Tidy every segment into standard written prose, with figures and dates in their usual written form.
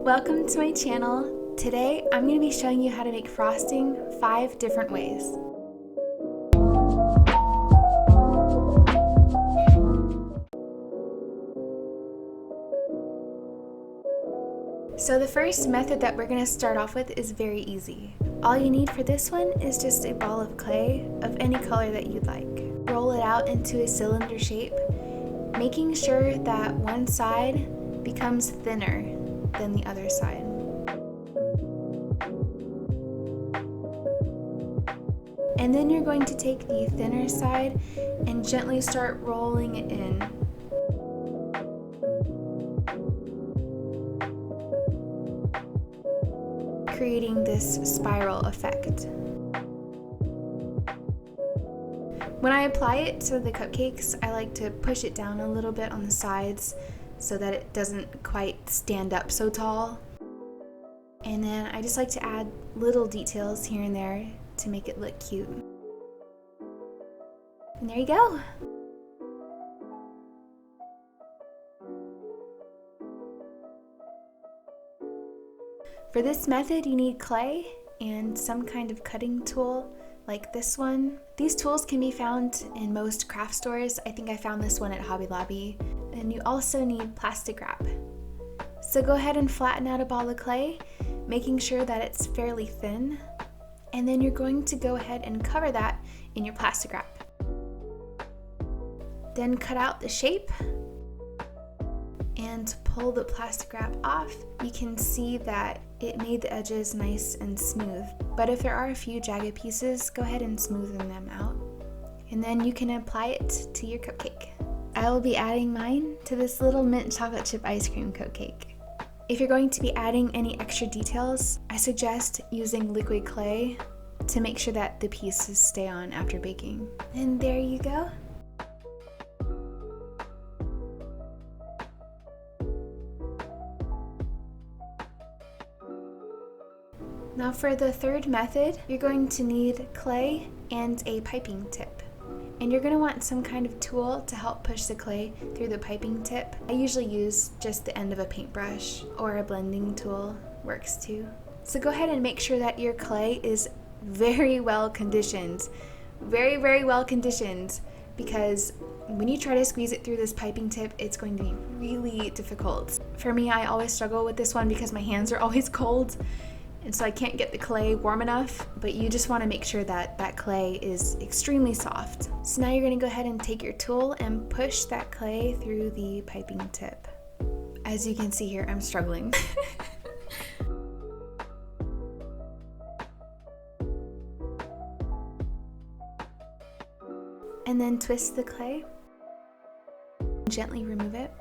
Welcome to my channel. Today I'm going to be showing you how to make frosting 5 different ways. So the first method that we're going to start off with is very easy. All you need for this one is just a ball of clay of any color that you'd like. Roll it out into a cylinder shape, making sure that one side becomes thinner than the other side. And then you're going to take the thinner side and gently start rolling it in. Creating this spiral effect. When I apply it to the cupcakes, I like to push it down a little bit on the sides so that it doesn't quite stand up so tall. And then I just like to add little details here and there to make it look cute. And there you go! For this method, you need clay and some kind of cutting tool like this one. These tools can be found in most craft stores. I think I found this one at Hobby Lobby. And you also need plastic wrap. So go ahead and flatten out a ball of clay, making sure that it's fairly thin. And then you're going to go ahead and cover that in your plastic wrap. Then cut out the shape and pull the plastic wrap off. You can see that it made the edges nice and smooth. But if there are a few jagged pieces, go ahead and smoothen them out. And then you can apply it to your cupcake. I will be adding mine to this little mint chocolate chip ice cream cupcake. If you're going to be adding any extra details, I suggest using liquid clay to make sure that the pieces stay on after baking. And there you go. Now for the third method, you're going to need clay and a piping tip. And you're going to want some kind of tool to help push the clay through the piping tip. I usually use just the end of a paintbrush, or a blending tool works too. So go ahead and make sure that your clay is very well conditioned. Very well conditioned, because when you try to squeeze it through this piping tip, it's going to be really difficult. For me, I always struggle with this one because my hands are always cold. And so I can't get the clay warm enough, but you just want to make sure that that clay is extremely soft. So now you're going to go ahead and take your tool and push that clay through the piping tip. As you can see here, I'm struggling. And then twist the clay. Gently remove it.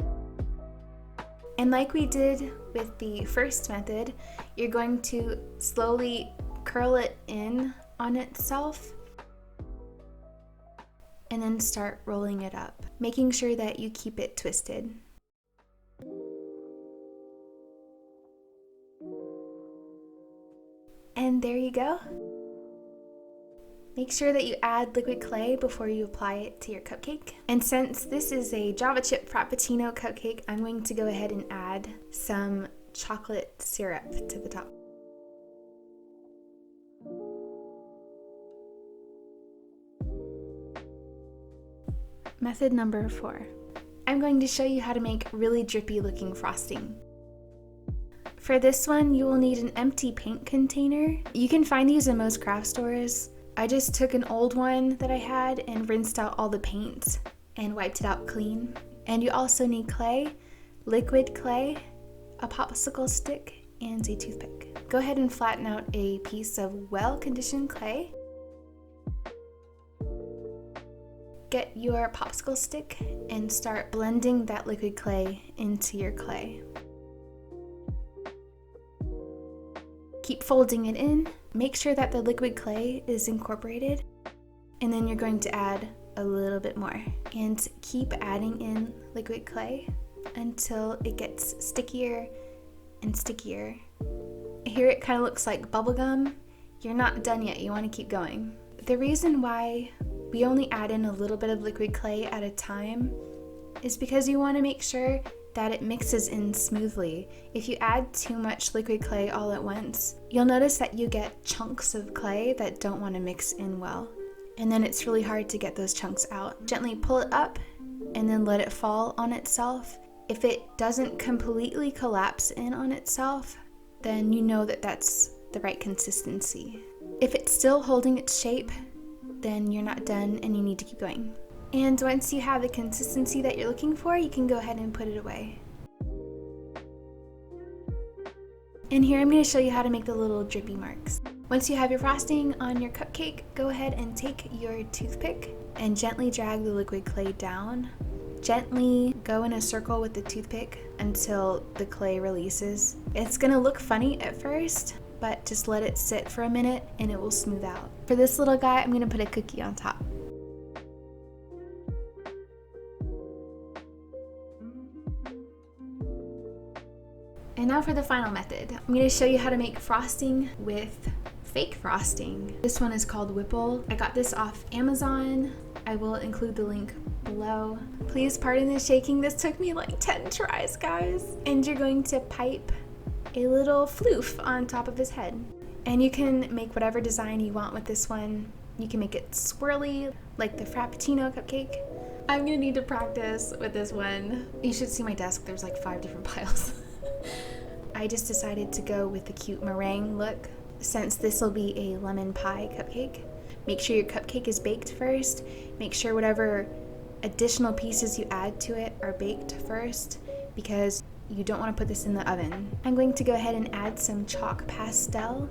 And like we did with the first method, you're going to slowly curl it in on itself and then start rolling it up, making sure that you keep it twisted. And there you go. Make sure that you add liquid clay before you apply it to your cupcake. And since this is a Java chip Frappuccino cupcake, I'm going to go ahead and add some chocolate syrup to the top. Method number 4. I'm going to show you how to make really drippy looking frosting. For this one, you will need an empty paint container. You can find these in most craft stores. I just took an old one that I had and rinsed out all the paint and wiped it out clean. And you also need clay, liquid clay, a popsicle stick, and a toothpick. Go ahead and flatten out a piece of well-conditioned clay. Get your popsicle stick and start blending that liquid clay into your clay. Keep folding it in. Make sure that the liquid clay is incorporated, and then you're going to add a little bit more. And keep adding in liquid clay until it gets stickier and stickier. Here it kind of looks like bubble gum. You're not done yet, you want to keep going. The reason why we only add in a little bit of liquid clay at a time is because you want to make sure that it mixes in smoothly. If you add too much liquid clay all at once, you'll notice that you get chunks of clay that don't want to mix in well. And then it's really hard to get those chunks out. Gently pull it up and then let it fall on itself. If it doesn't completely collapse in on itself, then you know that that's the right consistency. If it's still holding its shape, then you're not done and you need to keep going. And once you have the consistency that you're looking for, you can go ahead and put it away. And here I'm going to show you how to make the little drippy marks. Once you have your frosting on your cupcake, go ahead and take your toothpick and gently drag the liquid clay down. Gently go in a circle with the toothpick until the clay releases. It's going to look funny at first, but just let it sit for a minute and it will smooth out. For this little guy, I'm going to put a cookie on top. And now for the final method. I'm going to show you how to make frosting with fake frosting. This one is called Whipple. I got this off Amazon. I will include the link below. Please pardon the shaking. This took me like 10 tries, guys. And you're going to pipe a little floof on top of his head. And you can make whatever design you want with this one. You can make it swirly, like the Frappuccino cupcake. I'm gonna need to practice with this one. You should see my desk. There's like 5 different piles. I just decided to go with the cute meringue look since this will be a lemon pie cupcake. Make sure your cupcake is baked first. Make sure whatever additional pieces you add to it are baked first because you don't want to put this in the oven. I'm going to go ahead and add some chalk pastel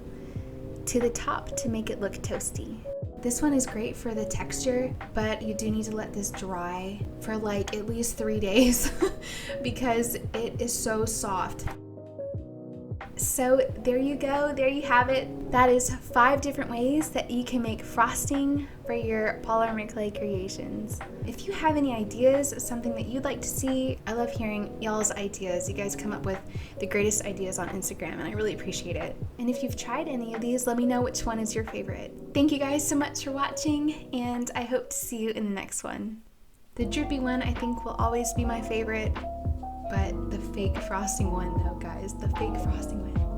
to the top to make it look toasty. This one is great for the texture, but you do need to let this dry for like at least 3 days because it is so soft. So there you go, there you have it. That is 5 different ways that you can make frosting for your polymer clay creations. If you have any ideas, something that you'd like to see, I love hearing y'all's ideas. You guys come up with the greatest ideas on Instagram and I really appreciate it. And if you've tried any of these, let me know which one is your favorite. Thank you guys so much for watching and I hope to see you in the next one. The drippy one I think will always be my favorite. But the fake frosting one though, guys, the fake frosting one.